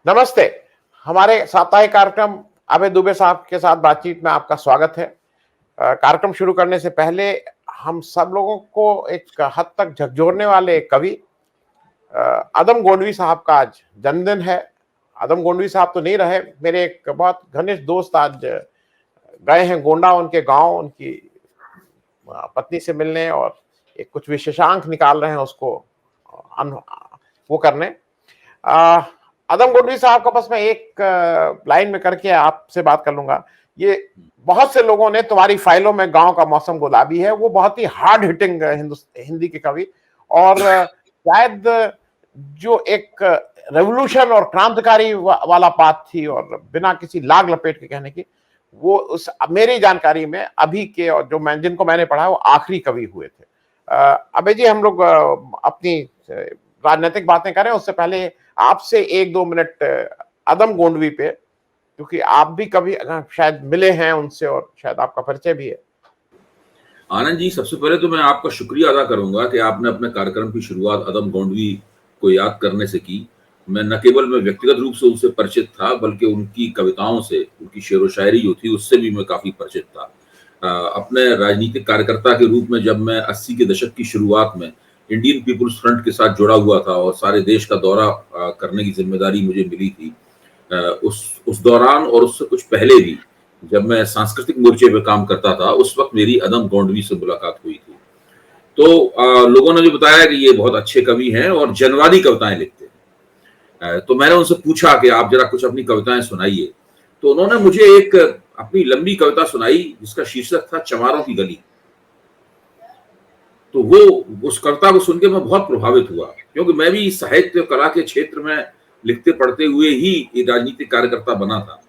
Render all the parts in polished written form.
नमस्ते। हमारे साप्ताहिक कार्यक्रम अभय दुबे साहब के साथ बातचीत में आपका स्वागत है। कार्यक्रम शुरू करने से पहले हम सब लोगों को एक हद तक झकझोरने वाले कवि अदम गोंडवी साहब का आज जन्मदिन है। अदम गोंडवी साहब तो नहीं रहे, मेरे एक बहुत घनिष्ठ दोस्त आज गए हैं गोंडा, उनके गांव, उनकी पत्नी से मिलने और एक कुछ विशेषांक निकाल रहे हैं उसको वो करने। अदम गोंडवी साहब का बस मैं एक लाइन में करके आपसे बात कर लूंगा। ये बहुत से लोगों ने तुम्हारी फाइलों में गांव का मौसम गुलाबी है, वो बहुत ही हार्ड हिटिंग हिंदी के कवि, और शायद जो एक रेवोल्यूशन और क्रांतिकारी वाला बात थी, और बिना किसी लाग लपेट के कहने की, वो उस मेरी जानकारी में अभी के, और जो मैं जिनको मैंने पढ़ा, वो आखिरी कवि हुए थे। अबे जी, हम लोग अपनी राजनीतिक बातें करें उससे पहले आपसे 1-2 मिनट अदम गोंडवी पे, क्योंकि आप भी कभी शायद मिले हैं उनसे और शायद आपका परिचय भी है। आनंद जी, सबसे पहले तो मैं आपका शुक्रिया अदा करूंगा कि आपने अपने कार्यक्रम की शुरुआत अदम गोंडवी को याद करने से की। मैं न केवल मैं व्यक्तिगत रूप से उनसे परिचित था, बल्कि उनकी कविताओं से, उनकी शेर व शायरी जो थी उससे भी मैं काफी परिचित था। अपने राजनीतिक कार्यकर्ता के रूप में जब मैं 80 के दशक की शुरुआत में इंडियन पीपुल्स फ्रंट के साथ जुड़ा हुआ था और सारे देश का दौरा करने की जिम्मेदारी मुझे मिली थी, उस दौरान और उससे कुछ पहले भी जब मैं सांस्कृतिक मोर्चे पे काम करता था, उस वक्त मेरी अदम गोंडवी से मुलाकात हुई थी। तो लोगों ने जो बताया कि ये बहुत अच्छे कवि हैं और जनवादी कविताएं लिखते हैं। तो मैंने उनसे पूछा कि आप जरा कुछ अपनी कविताएं सुनाइए। तो उन्होंने मुझे एक अपनी लंबी कविता सुनाई जिसका शीर्षक था चमारों की गली। तो वो उस कविता को सुन के मैं बहुत प्रभावित हुआ, क्योंकि मैं भी साहित्य कला के क्षेत्र में लिखते पढ़ते हुए ही एक राजनीतिक कार्यकर्ता बना था।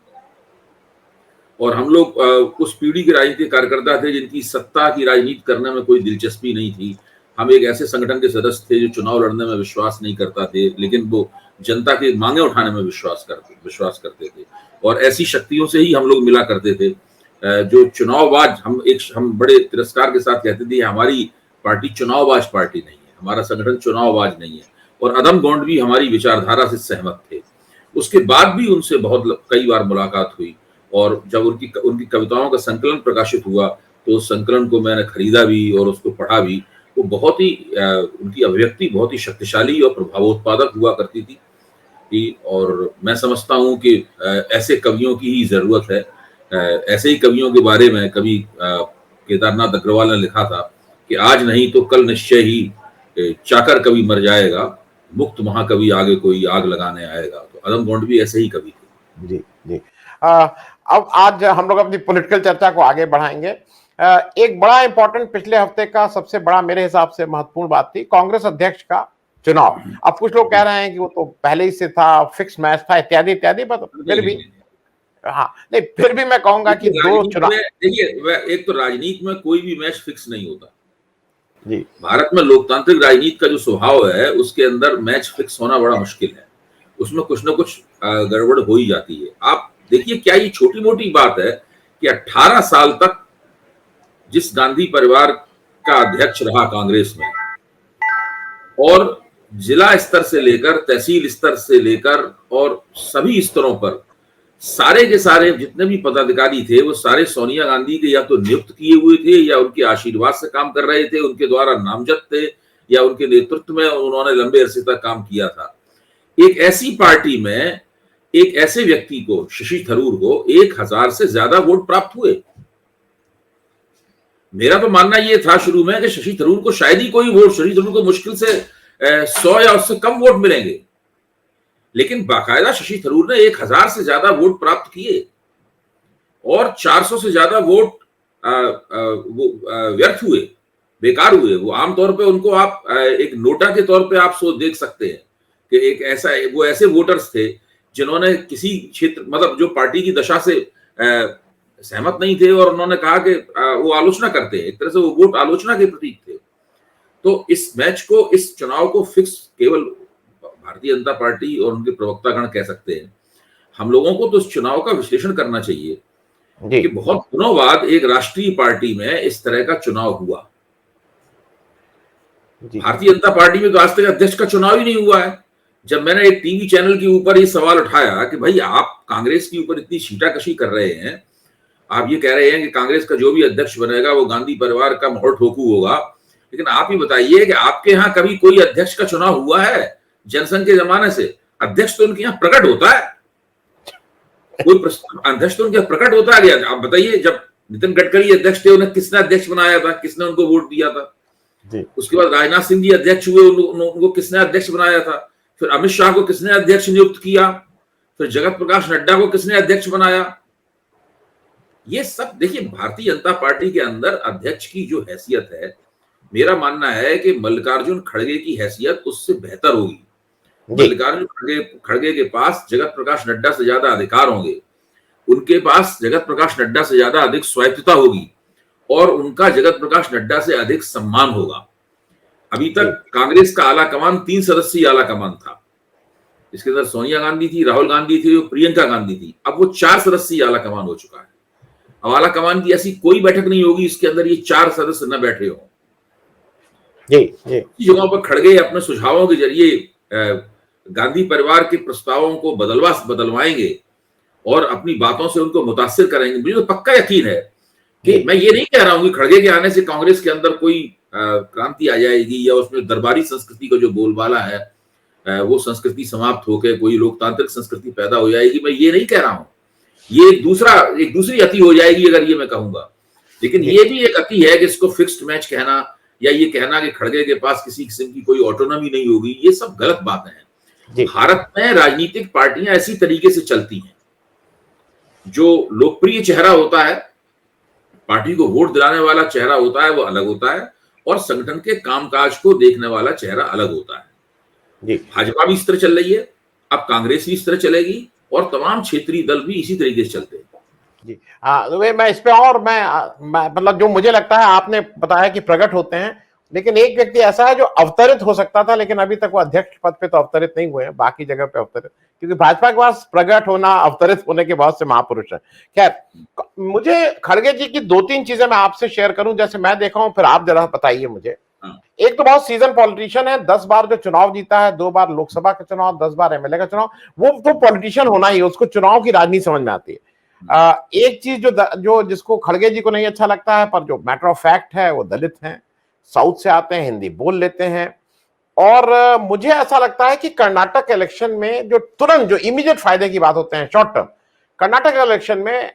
और हम लोग उस पीढ़ी के राजनीतिक कार्यकर्ता थे जिनकी सत्ता की राजनीति करने में कोई दिलचस्पी नहीं थी। हम एक ऐसे संगठन के सदस्य थे जो चुनाव लड़ने में विश्वास नहीं करता थे, लेकिन वो जनता की मांगे उठाने में विश्वास करते थे। और ऐसी शक्तियों से ही हम लोग मिला करते थे जो चुनावबाज, हम बड़े तिरस्कार के साथ कहते थे हमारी पार्टी चुनावबाज पार्टी नहीं है, हमारा संगठन चुनावबाज नहीं है। और अदम गोंडवी हमारी विचारधारा से सहमत थे। उसके बाद भी उनसे कई बार मुलाकात हुई, और जब उनकी कविताओं का संकलन प्रकाशित हुआ तो उस संकलन को मैंने खरीदा भी और उसको पढ़ा भी। वो बहुत ही उनकी अभिव्यक्ति बहुत ही शक्तिशाली और प्रभावोत्पादक हुआ करती थी। और मैं समझता हूँ कि ऐसे कवियों की ही जरूरत है। ऐसे ही कवियों के बारे में कवि केदारनाथ अग्रवाल ने लिखा था कि आज नहीं तो कल निश्चय ही चाकर कवि मर जाएगा, मुक्त महाकवि आगे कोई आग लगाने आएगा। तो अदम गोंडवी ऐसे ही कवि थे। जी जी। अब आज हम लोग अपनी पॉलिटिकल चर्चा को आगे बढ़ाएंगे। एक बड़ा इंपॉर्टेंट पिछले हफ्ते का सबसे बड़ा मेरे हिसाब से महत्वपूर्ण बात थी कांग्रेस अध्यक्ष का चुनाव। अब कुछ लोग कह रहे हैं कि वो तो पहले ही से था, फिक्स मैच था, इत्यादि इत्यादि, पर फिर भी नहीं, फिर भी मैं कहूंगा कि दो चुनाव, देखिए, एक तो राजनीति में कोई भी मैच फिक्स नहीं होता जी। भारत में लोकतांत्रिक राजनीति का जो स्वभाव है उसके अंदर मैच फिक्स होना बड़ा मुश्किल है। उसमें कुछ ना कुछ गड़बड़ हो ही जाती है। आप देखिए, क्या ये छोटी मोटी बात है कि 18 साल तक जिस गांधी परिवार का अध्यक्ष रहा कांग्रेस में, और जिला स्तर से लेकर तहसील स्तर से लेकर और सभी स्तरों पर सारे के सारे जितने भी पदाधिकारी थे वो सारे सोनिया गांधी के या तो नियुक्त किए हुए थे या उनके आशीर्वाद से काम कर रहे थे, उनके द्वारा नामजद थे या उनके नेतृत्व में उन्होंने लंबे अरसे तक काम किया था। एक ऐसी पार्टी में एक ऐसे व्यक्ति को, शशि थरूर को 1000 से ज्यादा वोट प्राप्त हुए। मेरा तो मानना यह था शुरू में कि शशि थरूर को शायद ही कोई वोट, शशि थरूर को मुश्किल से 100 या उससे कम वोट मिलेंगे, लेकिन बाकायदा शशि थरूर ने 1000 से ज्यादा वोट प्राप्त किए और 400 से ज्यादा वोट व्यर्थ हुए, बेकार हुए। वो आमतौर पे उनको आप एक नोटा के तौर पे आप देख सकते हैं कि एक ऐसा, वो ऐसे वोटर्स थे जिन्होंने किसी क्षेत्र, मतलब जो पार्टी की दशा से सहमत नहीं थे और उन्होंने कहा कि वो आलोचना करते हैं, एक तरह से वो वोट आलोचना के प्रतीक थे। तो इस मैच को, इस चुनाव को फिक्स केवल भारतीय जनता पार्टी और उनके प्रवक्तागण कह सकते हैं। हम लोगों को तो इस चुनाव का विश्लेषण करना चाहिए कि बहुत दिनों बाद एक राष्ट्रीय पार्टी में इस तरह का चुनाव हुआ। भारतीय जनता पार्टी में तो आज तक अध्यक्ष का चुनाव ही नहीं हुआ है। जब मैंने एक टीवी चैनल के ऊपर ये सवाल उठाया कि भाई आप कांग्रेस के ऊपर इतनी छींटाकशी कर रहे हैं, आप ये कह रहे हैं कि कांग्रेस का जो भी अध्यक्ष बनेगा वो गांधी परिवार का मोहर ठोकू होगा, लेकिन आप ही बताइए कि आपके यहाँ कभी कोई अध्यक्ष का चुनाव हुआ है जनसंघ के जमाने से? अध्यक्ष तो उनके यहाँ प्रकट होता है, कोई अध्यक्ष तो उनके यहाँ प्रकट होता है। आप बताइए, जब नितिन गडकरी अध्यक्ष थे उन्हें किसने अध्यक्ष बनाया था, किसने उनको वोट दिया था? उसके बाद राजनाथ सिंह जी अध्यक्ष हुए, उनको किसने अध्यक्ष बनाया था? फिर अमित शाह को किसने अध्यक्ष नियुक्त किया? फिर जगत प्रकाश नड्डा को किसने अध्यक्ष बनाया? ये सब देखिए, भारतीय जनता पार्टी के अंदर अध्यक्ष की जो हैसियत है, मेरा मानना है कि मल्लिकार्जुन खड़गे की हैसियत उससे बेहतर होगी। मल्लिकार्जुन खड़गे के पास जगत प्रकाश नड्डा से ज्यादा अधिकार होंगे, उनके पास जगत प्रकाश नड्डा से ज्यादा अधिक स्वायत्तता होगी और उनका जगत प्रकाश नड्डा से अधिक सम्मान होगा। अभी तक कांग्रेस का आला कमान 3 सदस्यीय आला कमान था, इसके अंदर सोनिया गांधी थी, राहुल गांधी थी, प्रियंका गांधी थी। अब वो 4 सदस्यीय आला कमान हो चुका है। अब आला कमान की ऐसी कोई बैठक नहीं होगी इसके अंदर ये 4 सदस्य न बैठे हो। जगहों पर खड़गे अपने सुझावों के जरिए गांधी परिवार के प्रस्तावों को बदलवाएंगे और अपनी बातों से उनको मुतासिर करेंगे। मुझे तो पक्का यकीन है कि मैं ये नहीं कह रहा हूं कि खड़गे के आने से कांग्रेस के अंदर कोई क्रांति आ जाएगी या उसमें दरबारी संस्कृति का जो बोलबाला है वो संस्कृति समाप्त होकर कोई लोकतांत्रिक संस्कृति पैदा हो जाएगी। मैं ये नहीं कह रहा हूं, ये एक दूसरी अति हो जाएगी अगर ये मैं कहूंगा। लेकिन ये भी एक अति है कि इसको फिक्स्ड मैच कहना या ये कहना कि खड़गे के पास किसी किस्म की कोई ऑटोनॉमी नहीं होगी, ये सब गलत बातें हैं। भारत में राजनीतिक पार्टियां ऐसी तरीके से चलती हैं, जो लोकप्रिय चेहरा होता है, पार्टी को वोट दिलाने वाला चेहरा होता है, वो अलग होता है, और संगठन के कामकाज को देखने वाला चेहरा अलग होता है। भाजपा भी इस तरह चल रही है, अब कांग्रेस भी इस तरह चलेगी और तमाम क्षेत्रीय दल भी इसी तरीके से चलते हैं। जी मैं इस पे और मैं मतलब जो मुझे लगता है, आपने बताया कि प्रकट होते हैं, लेकिन एक व्यक्ति ऐसा है जो अवतरित हो सकता था, लेकिन अभी तक वो अध्यक्ष पद पे तो अवतरित नहीं हुए हैं, बाकी जगह पे अवतरित, क्योंकि भाजपा के पास प्रकट होना, अवतरित होने के बहुत से महापुरुष हैं। खैर, मुझे खड़गे जी की 2-3 चीजें मैं आपसे शेयर करूं, जैसे मैं देखा हूं, फिर आप जरा बताइए मुझे। एक तो बहुत सीजन पॉलिटिशियन है, 10 बार जो चुनाव जीता है, 2 बार लोकसभा का चुनाव, 10 बार एमएलए का चुनाव, वो तो पॉलिटिशियन होना ही, उसको चुनाव की राजनीति समझ में आती है। एक चीज जो जिसको खड़गे जी को नहीं अच्छा लगता है, पर जो मैटर ऑफ फैक्ट है, वो दलित हैं, साउथ से आते हैं, हिंदी बोल लेते हैं, और मुझे ऐसा लगता है कि कर्नाटक इलेक्शन में जो तुरंत जो इमीडिएट फायदे की बात होते हैं, शॉर्ट टर्म, कर्नाटक इलेक्शन में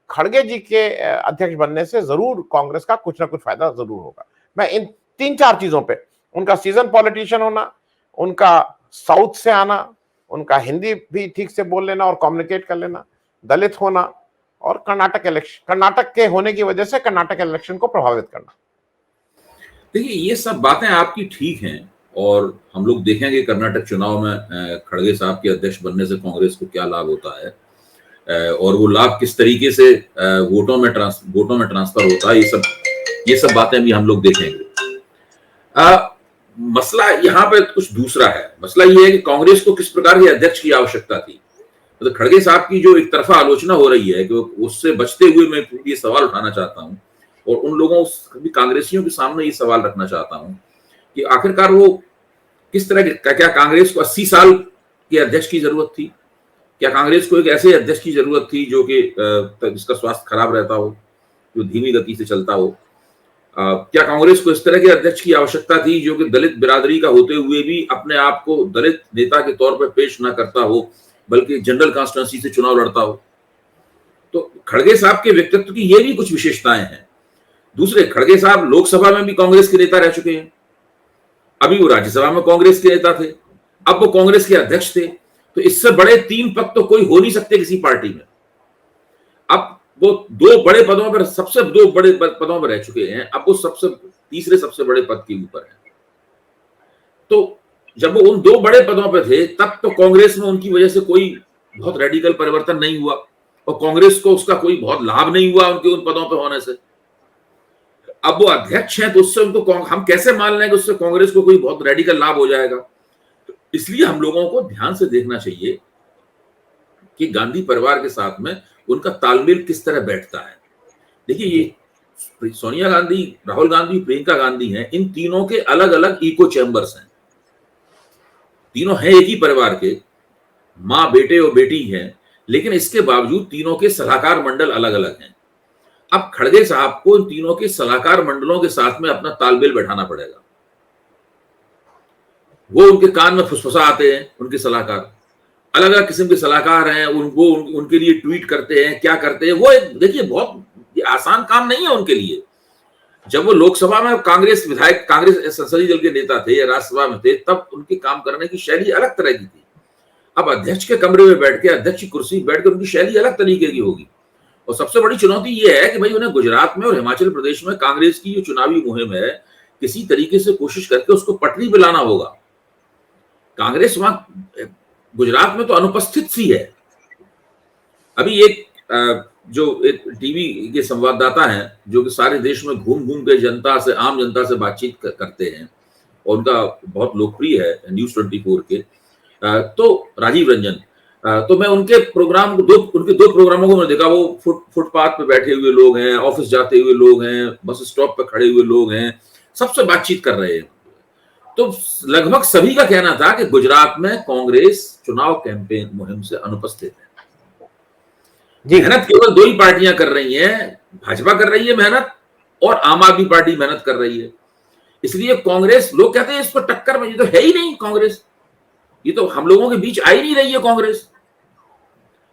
खड़गे जी के अध्यक्ष बनने से जरूर कांग्रेस का कुछ ना कुछ फायदा जरूर होगा। मैं इन 3-4 चीजों पे, उनका सीजन पॉलिटिशियन होना, उनका साउथ से आना, उनका हिंदी भी ठीक से बोल लेना और कम्युनिकेट कर लेना, दलित होना, और कर्नाटक के होने की वजह से कर्नाटक इलेक्शन को प्रभावित करना। देखिए, ये सब बातें आपकी ठीक हैं, और हम लोग देखेंगे कर्नाटक चुनाव में खड़गे साहब के अध्यक्ष बनने से कांग्रेस को क्या लाभ होता है और वो लाभ किस तरीके से वोटों में ट्रांसफर होता है। ये सब बातें भी हम लोग देखेंगे। मसला यहाँ पे कुछ दूसरा है। मसला ये है कि कांग्रेस को किस प्रकार के अध्यक्ष की आवश्यकता थी। मतलब खड़गे साहब की जो एक तरफा आलोचना हो रही है कि उससे बचते हुए मैं ये सवाल उठाना चाहता हूँ, और उन लोगों कांग्रेसियों के सामने ये सवाल रखना चाहता हूँ कि आखिरकार वो किस तरह के, क्या कांग्रेस को 80 साल के अध्यक्ष की जरूरत थी? क्या कांग्रेस को एक ऐसे अध्यक्ष की जरूरत थी जो कि जिसका स्वास्थ्य खराब रहता हो, जो धीमी गति से चलता हो? क्या कांग्रेस को इस तरह के अध्यक्ष की आवश्यकता थी जो कि दलित बिरादरी का होते हुए भी अपने आप को दलित नेता के तौर पर पेश ना करता हो, बल्कि जनरल कॉन्स्टिट्यूंसी से चुनाव लड़ता हो? तो खड़गे साहब के व्यक्तित्व की ये भी कुछ विशेषताएं हैं। दूसरे, खड़गे साहब लोकसभा में भी कांग्रेस के नेता रह चुके हैं, अभी वो राज्यसभा में कांग्रेस के नेता थे, अब वो कांग्रेस के अध्यक्ष थे। तो इससे बड़े 3 पद तो कोई हो नहीं सकते किसी पार्टी में। अब वो 2 बड़े पदों पर, सबसे 2 बड़े पदों पर रह चुके हैं, अब वो तीसरे सबसे बड़े पद के ऊपर है। तो जब वो उन 2 बड़े पदों पर थे, तब तो कांग्रेस में उनकी वजह से कोई बहुत रेडिकल परिवर्तन नहीं हुआ, और कांग्रेस को उसका कोई बहुत लाभ नहीं हुआ उनके उन पदों पर होने से। अब वो अध्यक्ष हैं, तो उससे उनको हम कैसे मान लें कि उससे कांग्रेस को कोई बहुत रेडिकल लाभ हो जाएगा? तो इसलिए हम लोगों को ध्यान से देखना चाहिए कि गांधी परिवार के साथ में उनका तालमेल किस तरह बैठता है। देखिए, ये सोनिया गांधी, राहुल गांधी, प्रियंका गांधी हैं, इन तीनों के अलग अलग इको चैम्बर्स हैं। तीनों हैं एक ही परिवार के, माँ बेटे और बेटी हैं, लेकिन इसके बावजूद तीनों के सलाहकार मंडल अलग अलग हैं। अब खड़गे साहब को इन तीनों के सलाहकार मंडलों के साथ में अपना तालमेल बैठाना पड़ेगा। वो उनके कान में फुसफुसा आते हैं, उनके सलाहकार अलग अलग किस्म के सलाहकार हैं, उनके लिए ट्वीट करते हैं, क्या करते हैं वो, एक देखिए बहुत आसान काम नहीं है उनके लिए। जब वो लोकसभा में कांग्रेस विधायक, कांग्रेस संसदीय दल के नेता थे या राज्यसभा में थे, तब उनके काम करने की शैली अलग तरह की थी। अब अध्यक्ष के कमरे में बैठ के, अध्यक्ष की कुर्सी बैठ के उनकी शैली अलग तरीके की होगी। और सबसे बड़ी चुनौती ये है कि भाई उन्हें गुजरात में और हिमाचल प्रदेश में कांग्रेस की जो चुनावी मुहिम है, किसी तरीके से कोशिश करके उसको पटरी पे लाना होगा। कांग्रेस वहां गुजरात में तो अनुपस्थित सी है। अभी एक जो एक टीवी के संवाददाता हैं जो कि सारे देश में घूम घूम के जनता से, आम जनता से बातचीत करते हैं और उनका बहुत लोकप्रिय है न्यूज़ 24 के, तो राजीव रंजन, तो मैं उनके प्रोग्राम उनके दो प्रोग्रामों को मैंने देखा। वो फुटपाथ पे बैठे हुए लोग हैं, ऑफिस जाते हुए लोग हैं, बस स्टॉप पे खड़े हुए लोग हैं, सबसे बातचीत कर रहे हैं। तो लगभग सभी का कहना था कि गुजरात में कांग्रेस चुनाव कैंपेन मुहिम से अनुपस्थित है। मेहनत केवल दो ही पार्टियां कर रही हैं, भाजपा कर रही है मेहनत और आम आदमी पार्टी मेहनत कर रही है। इसलिए कांग्रेस, लोग कहते हैं इस पर टक्कर में, ये तो है ही नहीं कांग्रेस, ये तो हम लोगों के बीच आ ही नहीं रही है कांग्रेस।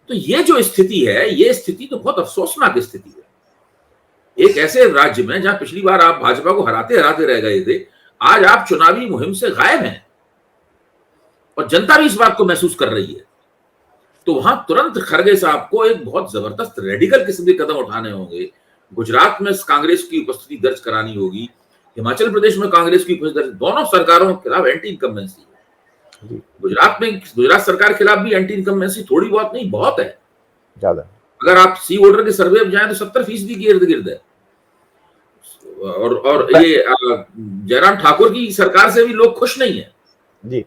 तो ये जो स्थिति है, ये स्थिति तो बहुत अफसोसनाक स्थिति है। एक ऐसे राज्य में जहां पिछली बार आप भाजपा को हराते हराते रह गए थे, आज आप चुनावी मुहिम से गायब हैं और जनता भी इस बात को महसूस कर रही है। तो वहां तुरंत खड़गे साहब को एक बहुत जबरदस्त रेडिकल किस्म के कदम उठाने होंगे। गुजरात में कांग्रेस की उपस्थिति दर्ज करानी होगी, हिमाचल प्रदेश में कांग्रेस की उपस्थिति, दोनों सरकारों के खिलाफ एंटी इनकम्बेंसी है। गुजरात में, गुजरात सरकार के खिलाफ भी एंटी इनकम्बेंसी थोड़ी बहुत नहीं, बहुत है ज्यादा। अगर आप सी वोटर के सर्वे में जाएं तो 70% के इर्द गिर्द है। और ये जयराम ठाकुर की सरकार से भी लोग खुश नहीं है जी।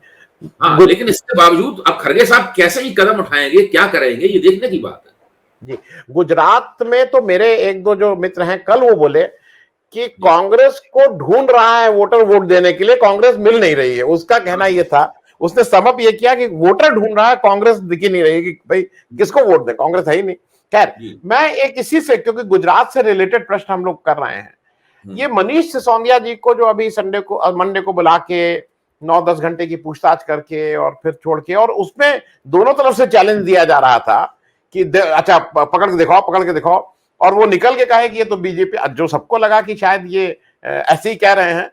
हाँ, लेकिन इसके बावजूद अब खड़गे साहब कैसे ही कदम उठाएंगे, क्या करेंगे, ये देखने की बात है जी। गुजरात में तो मेरे एक दो जो मित्र हैं, कल वो बोले कि कांग्रेस को ढूंढ रहा है वोटर वोट देने के लिए, कांग्रेस मिल नहीं रही है। उसका कहना ये था, उसने समअप ये किया कि वोटर ढूंढ रहा है, कांग्रेस दिख ही नहीं रही कि भाई किसको वोट दे, कांग्रेस है ही नहीं। खैर, मैं एक इसी से, क्योंकि गुजरात से रिलेटेड प्रश्न हम लोग कर रहे हैं, ये मनीष सिसोदिया जी को जो अभी मंडे को बुला के 9-10 घंटे की पूछताछ करके और फिर छोड़ के, और उसमें दोनों तरफ से चैलेंज दिया जा रहा था कि अच्छा पकड़ के दिखाओ, और वो निकल के कहे कि ये तो बीजेपी, जो सबको लगा कि शायद ये ऐसे ही कह रहे हैं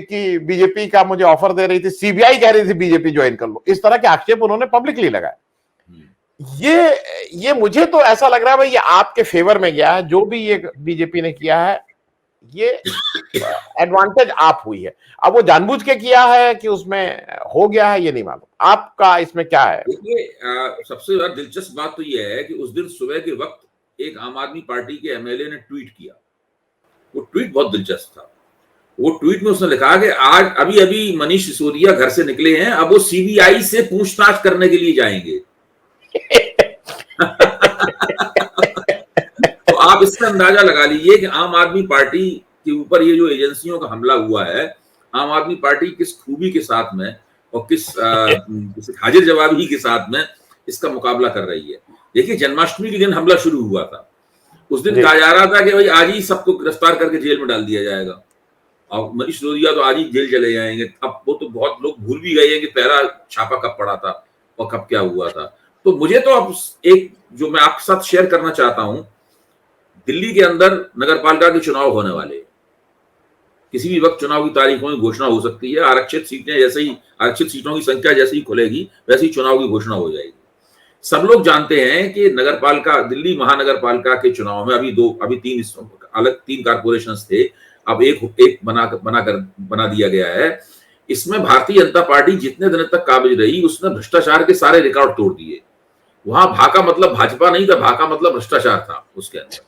कि बीजेपी का मुझे ऑफर दे रही थी, सीबीआई कह रही थी बीजेपी ज्वाइन कर लो, इस तरह के आक्षेप उन्होंने पब्लिकली लगाए। ये मुझे तो ऐसा लग रहा है भाई ये आपके फेवर में गया है, जो भी ये बीजेपी ने किया है, ये एडवांटेज आप हुई है। अब वो जानबूझ के किया है कि उसमें हो गया है, ये नहीं मालूम। आपका इसमें क्या है? देखिए, सबसे ज्यादा दिलचस्प बात तो ये है कि उस दिन सुबह के वक्त एक आम आदमी पार्टी के एमएलए ने ट्वीट किया। वो ट्वीट बहुत दिलचस्प था। वो ट्वीट में उसने लिखा कि आज अभी मनीष सिसोदिया घर से निकले हैं, अब वो सीबीआई से पूछताछ करने के लिए जाएंगे। तो आप इसका अंदाजा लगा लीजिए कि आम आदमी पार्टी के ऊपर ये जो एजेंसियों का हमला हुआ है, आम आदमी पार्टी किस खूबी के साथ में और किस हाजिर जवाबी के साथ में इसका मुकाबला कर रही है। देखिए, जन्माष्टमी के दिन हमला शुरू हुआ था। उस दिन कहा जा रहा था कि भाई आज ही सबको गिरफ्तार करके जेल में डाल दिया जाएगा और मनीष सिसोदिया तो आज ही जेल चले जाएंगे। अब वो तो बहुत लोग भूल भी गए हैं कि पहला छापा कब पड़ा था और कब क्या हुआ था। तो मुझे तो अब एक जो मैं आपके साथ शेयर करना चाहता हूं, दिल्ली के अंदर नगरपालिका के चुनाव होने वाले, किसी भी वक्त चुनाव की तारीखों की घोषणा हो सकती है। आरक्षित सीटों की संख्या जैसे ही खुलेगी वैसे ही चुनाव की घोषणा हो जाएगी। सब लोग जानते हैं कि नगरपालिका, दिल्ली महानगरपालिका के चुनाव में अभी तीन कारपोरेशन थे, अब एक बना दिया गया है। इसमें भारतीय जनता पार्टी जितने दिन तक काबिज रही, उसने भ्रष्टाचार के सारे रिकॉर्ड तोड़ दिए। वहां भा का मतलब भाजपा नहीं था, भा का मतलब भ्रष्टाचार था उसके अंदर।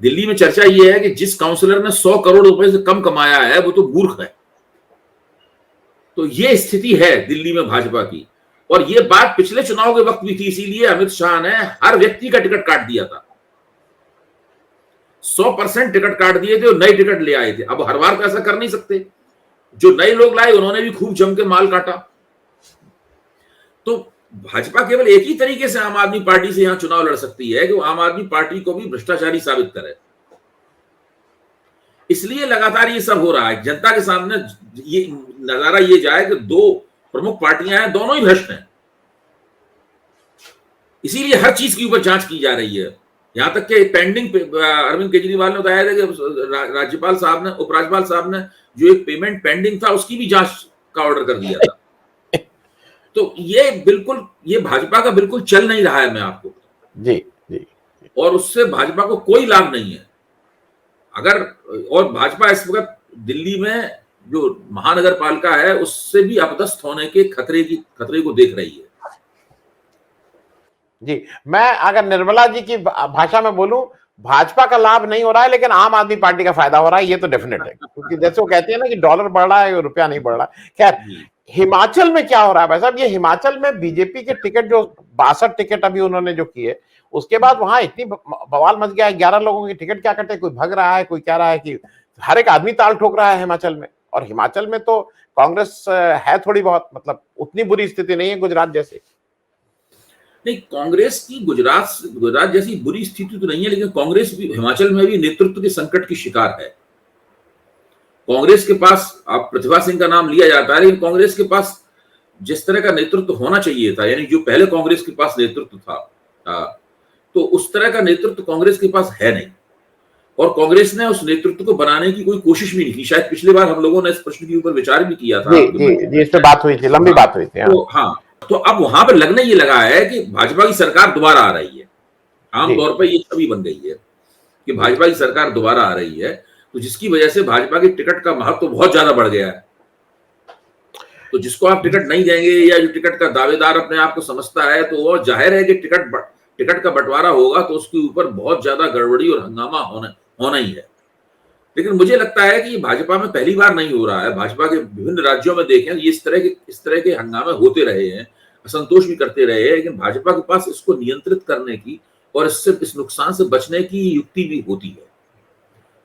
दिल्ली में चर्चा यह है कि जिस काउंसलर ने 100 करोड़ रुपए से कम कमाया है वो तो मूर्ख है। तो ये स्थिति है दिल्ली में भाजपा की, और ये बात पिछले चुनाव के वक्त भी थी। इसीलिए अमित शाह ने हर व्यक्ति का टिकट काट दिया था, 100% टिकट काट दिए थे और नए टिकट ले आए थे। अब हर बार तो ऐसा कर नहीं सकते। जो नए लोग लाए उन्होंने भी खूब जम के माल काटा, तो भाजपा केवल एक ही तरीके से आम आदमी पार्टी से यहां चुनाव लड़ सकती है कि वो आम आदमी पार्टी को भी भ्रष्टाचारी साबित करे। इसलिए लगातार ये सब हो रहा है, जनता के सामने ये नजारा ये जाए कि दो प्रमुख पार्टियां हैं, दोनों ही भ्रष्ट हैं। इसीलिए हर चीज के ऊपर जांच की जा रही है। यहां तक कि पेंडिंग अरविंद केजरीवाल ने बताया था कि राज्यपाल साहब ने, उपराज्यपाल साहब ने जो एक पेमेंट पेंडिंग था उसकी भी जांच का ऑर्डर कर दिया था। तो ये भाजपा का बिल्कुल चल नहीं रहा है, मैं आपको जी जी, और उससे भाजपा को कोई लाभ नहीं है। अगर और भाजपा इस वक्त दिल्ली में जो महानगर पालिका है उससे भी अपदस्थ होने के खतरे को देख रही है। जी, मैं अगर निर्मला जी की भाषा में बोलूं, भाजपा का लाभ नहीं हो रहा है लेकिन आम आदमी पार्टी का फायदा हो रहा है, ये तो डेफिनेट है। क्योंकि जैसे वो कहते हैं ना कि डॉलर बढ़ रहा है, रुपया नहीं बढ़ रहा है। खैर, हिमाचल में क्या हो रहा है भाई साहब? ये हिमाचल में बीजेपी के टिकट जो 62 टिकट अभी उन्होंने जो किए, उसके बाद वहां इतनी बवाल मच गया है। 11 लोगों के टिकट क्या कटे, कोई भग रहा है, कोई कह रहा है कि हर एक आदमी ताल ठोक रहा है हिमाचल में। और हिमाचल में तो कांग्रेस है थोड़ी बहुत, मतलब उतनी बुरी स्थिति नहीं है गुजरात जैसी। नहीं, कांग्रेस की गुजरात जैसी बुरी स्थिति तो नहीं है, लेकिन कांग्रेस भी हिमाचल में भी नेतृत्व के संकट की शिकार है। कांग्रेस के पास, आप प्रतिभा सिंह का नाम लिया जाता है, लेकिन कांग्रेस के पास जिस तरह का नेतृत्व होना चाहिए था, यानी जो पहले कांग्रेस के पास नेतृत्व था, तो उस तरह का नेतृत्व कांग्रेस के पास है नहीं। और कांग्रेस ने उस नेतृत्व को बनाने की कोई कोशिश भी नहीं की। शायद पिछली बार हम लोगों ने इस प्रश्न के ऊपर विचार भी किया था। जी, इस पे बात हुई थी, लंबी बात हुई थी। तो हाँ, तो अब वहां पर लगने ये लगा है कि भाजपा की सरकार दोबारा आ रही है। आमतौर पर ये छवि बन गई है कि भाजपा की सरकार दोबारा आ रही है, तो जिसकी वजह से भाजपा के टिकट का महत्व बहुत ज्यादा बढ़ गया है। तो जिसको आप टिकट नहीं देंगे या जो टिकट का दावेदार अपने आप को समझता है, तो वो जाहिर है कि टिकट का बंटवारा होगा तो उसके ऊपर बहुत ज्यादा गड़बड़ी और हंगामा होना ही है। लेकिन मुझे लगता है कि भाजपा में पहली बार नहीं हो रहा है। भाजपा के विभिन्न राज्यों में देखें, ये इस तरह के हंगामे होते रहे हैं, असंतोष भी करते रहे हैं, लेकिन भाजपा के पास इसको नियंत्रित करने की और इस नुकसान से बचने की युक्ति भी होती है।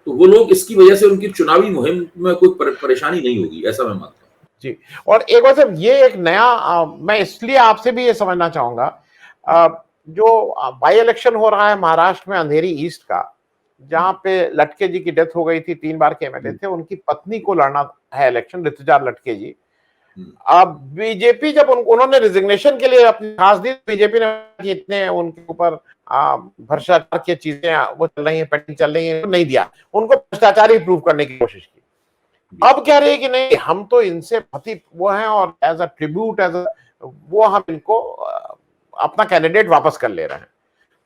तो वो लोग, इसकी वजह से उनकी चुनावी मुहिम में कोई परेशानी नहीं होगी, ऐसा मैं मानता हूँ। जी, और एक वैसे ये एक नया मैं इसलिए आपसे भी ये समझना चाहूंगा, जो बाई इलेक्शन हो रहा है महाराष्ट्र में अंधेरी ईस्ट का, जहां पे लटके जी की डेथ हो गई थी, 3 बार के एमएलए थे, उनकी पत्नी को लड़ना है इलेक्शन, ऋतुजा लटके जी। अब बीजेपी जब उन्होंने रिजिग्नेशन के लिए अपनी खास दी, बीजेपी ने इतने उनके ऊपर भ्रष्टाचार की चीजें वो चल रही है, पेंडिंग चल रही है, नहीं दिया उनको, भ्रष्टाचारी प्रूव करने की कोशिश की। अब कह रहे हैं कि नहीं, हम तो इनसे बहुत वो हैं और एज अ ट्रिब्यूट, वो हम इनको अपना कैंडिडेट वापस कर ले रहे हैं।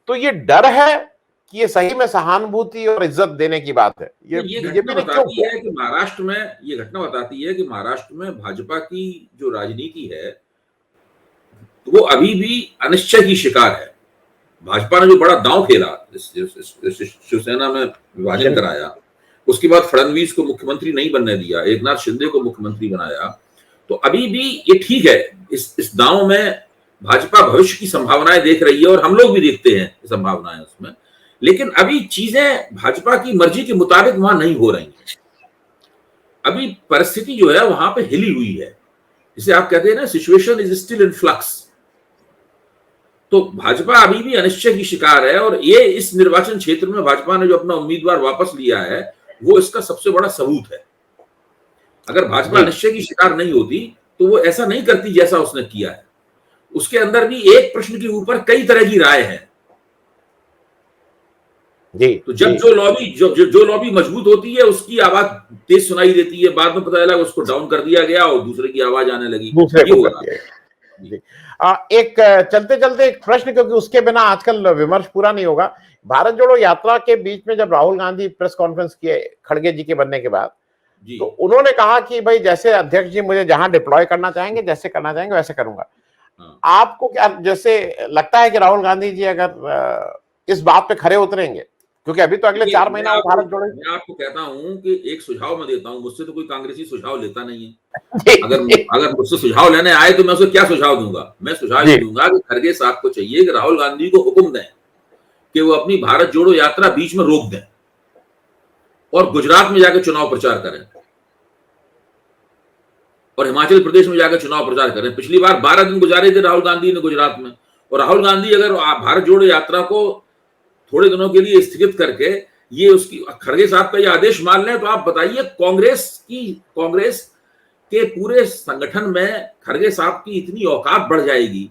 तो ये डर है कि ये सही में सहानुभूति और इज्जत देने की बात है। ये घटना बताती है कि महाराष्ट्र में, ये घटना बताती है कि महाराष्ट्र में भाजपा की जो राजनीति है वो अभी भी अनिश्चय की शिकार है। भाजपा ने जो बड़ा दांव खेला, शिवसेना में विभाजन कराया, उसके बाद फडणवीस को मुख्यमंत्री नहीं बनने दिया, एकनाथ शिंदे को मुख्यमंत्री बनाया, तो अभी भी ये ठीक है। इस दांव में भाजपा भविष्य की संभावनाएं देख रही है और हम लोग भी देखते हैं संभावनाएं उसमें, लेकिन अभी चीजें भाजपा की मर्जी के मुताबिक वहां नहीं हो रही हैं। अभी परिस्थिति जो है वहां पे हिली हुई है, जिसे आप कहते हैं ना, situation is still in flux. तो भाजपा अभी भी अनिश्चय की शिकार है, और ये इस निर्वाचन क्षेत्र में भाजपा ने जो अपना उम्मीदवार वापस लिया है वो इसका सबसे बड़ा सबूत है। अगर भाजपा अनिश्चय की शिकार नहीं होती तो वो ऐसा नहीं करती जैसा उसने किया है। उसके अंदर भी एक प्रश्न के ऊपर कई तरह की राय है। तो जब जो लॉबी मजबूत होती है उसकी आवाज तेज सुनाई देती है, बाद में पता चला उसको डाउन कर दिया गया और दूसरे की आवाज आने लगी। एक चलते चलते एक प्रश्न, क्योंकि उसके बिना आजकल विमर्श पूरा नहीं होगा। भारत जोड़ो यात्रा के बीच में जब राहुल गांधी प्रेस कॉन्फ्रेंस किए खड़गे जी के बनने के बाद, तो उन्होंने कहा कि भाई जैसे अध्यक्ष जी मुझे जहां डिप्लॉय करना चाहेंगे, जैसे करना चाहेंगे वैसे करूंगा। आपको क्या जैसे लगता है कि राहुल गांधी जी अगर इस बात पे खरे उतरेंगे, क्योंकि अभी तो अगले 4 महीना भारत जोड़ो। मैं आपको कहता हूं कि एक सुझाव मैं देता हूं, मुझसे तो कोई कांग्रेसी सुझाव लेता नहीं है। अगर मुझसे सुझाव लेने आए तो मैं उसे क्या सुझाव दूंगा? मैं सुझाव ये दूंगा कि खड़गे साहब को चाहिए कि राहुल गांधी को हुक्म दें कि वो अपनी भारत जोड़ो यात्रा बीच में रोक दें और गुजरात में जाकर चुनाव प्रचार करें। और हिमाचल प्रदेश में जाकर चुनाव प्रचार कर रहे हैं। पिछली बार 12 दिन गुजारे थे राहुल गांधी ने गुजरात में, और राहुल गांधी अगर भारत जोड़ो यात्रा को थोड़े दिनों के लिए स्थगित करके ये उसकी खड़गे साहब का ये आदेश मान लें, तो आप बताइए कांग्रेस के पूरे संगठन में खड़गे साहब की इतनी औकात बढ़ जाएगी,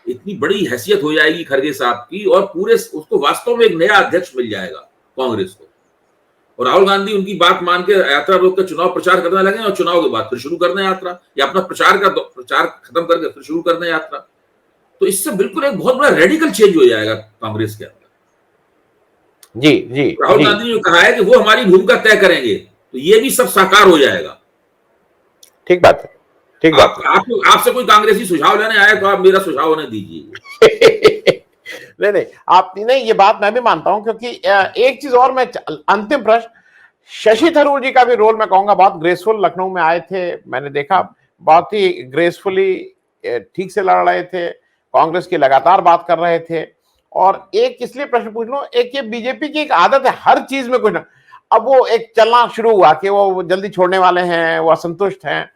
इतनी बड़ी हैसियत हो जाएगी खड़गे साहब की, और पूरे उसको वास्तव में एक नया अध्यक्ष मिल जाएगा कांग्रेस को। और राहुल गांधी उनकी बात मान के यात्रा रोक कर चुनाव प्रचार करने लगे, और चुनाव के बाद फिर शुरू करने यात्रा, या अपना प्रचार खत्म करके फिर शुरू करने यात्रा। तो इससे बिल्कुल एक बहुत बड़ा रेडिकल चेंज हो जाएगा कांग्रेस के अंदर। जी जी, राहुल गांधी ने कहा है कि वो हमारी भूमिका तय करेंगे, तो ये भी सब साकार हो जाएगा। ठीक बात है, ठीक बात है। आपसे कोई कांग्रेसी सुझाव लेने आए तो आप मेरा सुझाव उन्हें दीजिए। नहीं, आप नहीं, ये बात मैं भी मानता हूं, क्योंकि एक चीज और, मैं अंतिम प्रश्न, शशि थरूर जी का भी रोल मैं कहूंगा बहुत ग्रेसफुल। लखनऊ में आए थे, मैंने देखा बहुत ही ग्रेसफुली ठीक से लड़ रहे थे, कांग्रेस की लगातार बात कर रहे थे। और एक इसलिए प्रश्न पूछ लूं, एक ये बीजेपी की एक आदत है हर चीज में कुछ ना, अब वो एक चलना शुरू हुआ कि वो जल्दी छोड़ने वाले हैं, वो असंतुष्ट हैं,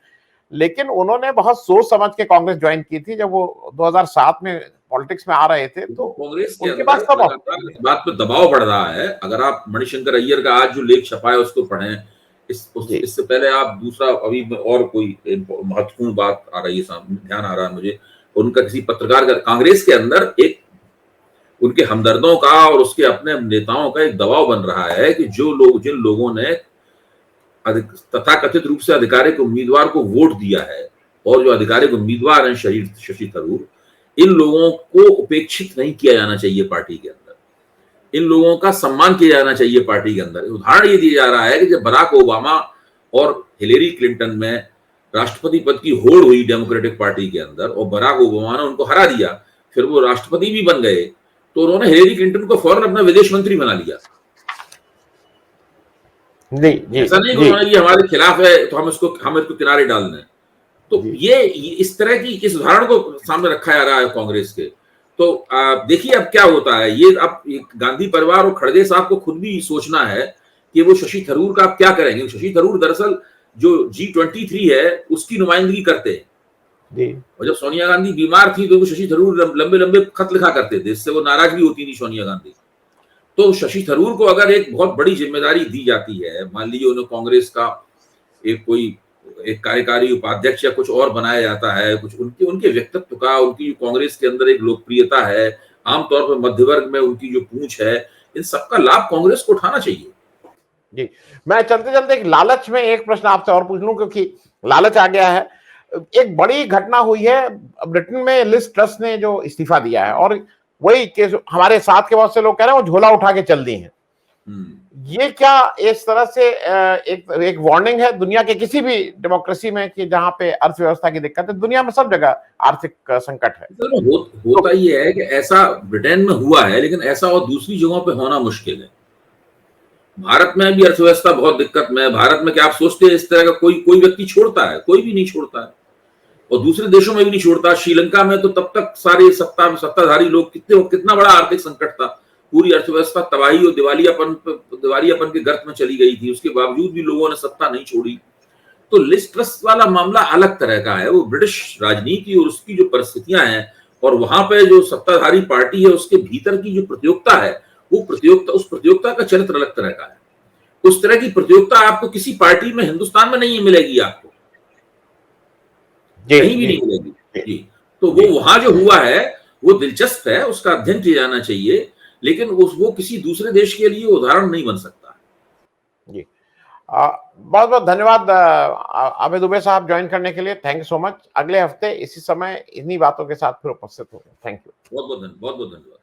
लेकिन उन्होंने बहुत सोच समझ के कांग्रेस ज्वाइन की थी जब वो 2007 में पॉलिटिक्स में आ रहे थे। तो कांग्रेस के उनके पास अंदर सब लगातार इस बात पर दबाव बढ़ रहा है। अगर आप मणिशंकर अय्यर का आज जो लेख छपा है उसको पढ़ें, इससे पहले आप दूसरा, अभी और कोई महत्वपूर्ण बात आ रही है सामने, ध्यान आ रहा है मुझे, उनका किसी पत्रकार का, कांग्रेस के अंदर एक उनके हमदर्दों का और उसके अपने नेताओं का एक दबाव बन रहा है कि जिन लोगों ने तथाकथित रूप से आधिकारिक उम्मीदवार को वोट दिया है, और जो आधिकारिक उम्मीदवार हैं शशि थरूर, इन लोगों को उपेक्षित नहीं किया जाना चाहिए पार्टी के अंदर, इन लोगों का सम्मान किया जाना चाहिए पार्टी के अंदर। उदाहरण ये दिया जा रहा है कि जब बराक ओबामा और हिलेरी क्लिंटन में राष्ट्रपति पद की होड़ हुई डेमोक्रेटिक पार्टी के अंदर, और बराक ओबामा ने उनको हरा दिया, फिर वो राष्ट्रपति भी बन गए, तो उन्होंने हिलेरी क्लिंटन को फौरन अपना विदेश मंत्री बना लिया। ऐसा नहीं कि उन्होंने ये हमारे खिलाफ है तो हम इसको किनारे डाल दें। तो ये इस तरह की इस उदाहरण को सामने रखा जा रहा है कांग्रेस के। तो देखिए अब क्या होता है, ये अब गांधी परिवार और खड़गे साहब को खुद भी सोचना है कि वो शशि थरूर का क्या करेंगे। शशि थरूर दरअसल जो G23 है उसकी नुमाइंदगी करते हैं, और जब सोनिया गांधी बीमार थी तो वो शशि थरूर लंबे लंबे खत लिखा करते थे, इससे वो नाराज भी होती थी सोनिया गांधी। तो शशि थरूर को अगर एक बहुत बड़ी जिम्मेदारी दी जाती है, मान लीजिए उन्हें कांग्रेस का एक कार्यकारी उपाध्यक्ष या कुछ और बनाया जाता है, कुछ उनके व्यक्तित्व का, उनकी कांग्रेस के अंदर एक लोकप्रियता है, आमतौर पर मध्य वर्ग में उनकी जो पूंछ है, इन सबका लाभ कांग्रेस को उठाना चाहिए। जी, मैं चलते चलते एक लालच में एक प्रश्न आपसे और पूछ लूं, क्योंकि लालच आ गया है। एक बड़ी घटना हुई है ब्रिटेन में, लिज ट्रस ने जो इस्तीफा दिया है, और वही केस हमारे साथ के बहुत से लोग कह रहे हैं वो झोला उठा के चल दी है। ये क्या इस तरह से एक वार्निंग है दुनिया के किसी भी डेमोक्रेसी में कि जहां पे अर्थव्यवस्था की दिक्कत है, दुनिया में सब जगह आर्थिक संकट है। होता ये है कि ऐसा ब्रिटेन में हुआ है, लेकिन ऐसा और दूसरी जगहों पे होना मुश्किल है। भारत में भी अर्थव्यवस्था बहुत दिक्कत में है। भारत में क्या आप सोचते हैं इस तरह का कोई व्यक्ति छोड़ता है? कोई भी नहीं छोड़ता है, और दूसरे देशों में भी नहीं छोड़ता। श्रीलंका में तो तब तक सारे सत्ताधारी लोग कितना बड़ा आर्थिक संकट था, पूरी अर्थव्यवस्था तबाही और दिवालियापन के गर्त में चली गई थी, उसके बावजूद भी लोगों ने सत्ता नहीं छोड़ी। तो लिज ट्रस वाला मामला अलग तरह का है, वो ब्रिटिश राजनीति और उसकी जो परिस्थितियां हैं, और वहां पे जो सत्ताधारी पार्टी है उसके भीतर की जो प्रतियोगिता है, उस प्रतियोगिता का चरित्र अलग तरह का है। उस तरह की प्रतियोगिता आपको किसी पार्टी में हिंदुस्तान में नहीं मिलेगी, आपको कहीं भी नहीं मिलेगी जी। तो वो वहां जो हुआ है वो दिलचस्प है, उसका अध्ययन किया जाना चाहिए, लेकिन वो किसी दूसरे देश के लिए उदाहरण नहीं बन सकता जी। बहुत बहुत धन्यवाद आबिद दुबे साहब ज्वाइन करने के लिए। Thank you so much. अगले हफ्ते इसी समय इन्हीं बातों के साथ फिर उपस्थित होंगे। Thank you. बहुत बहुत धन्यवाद।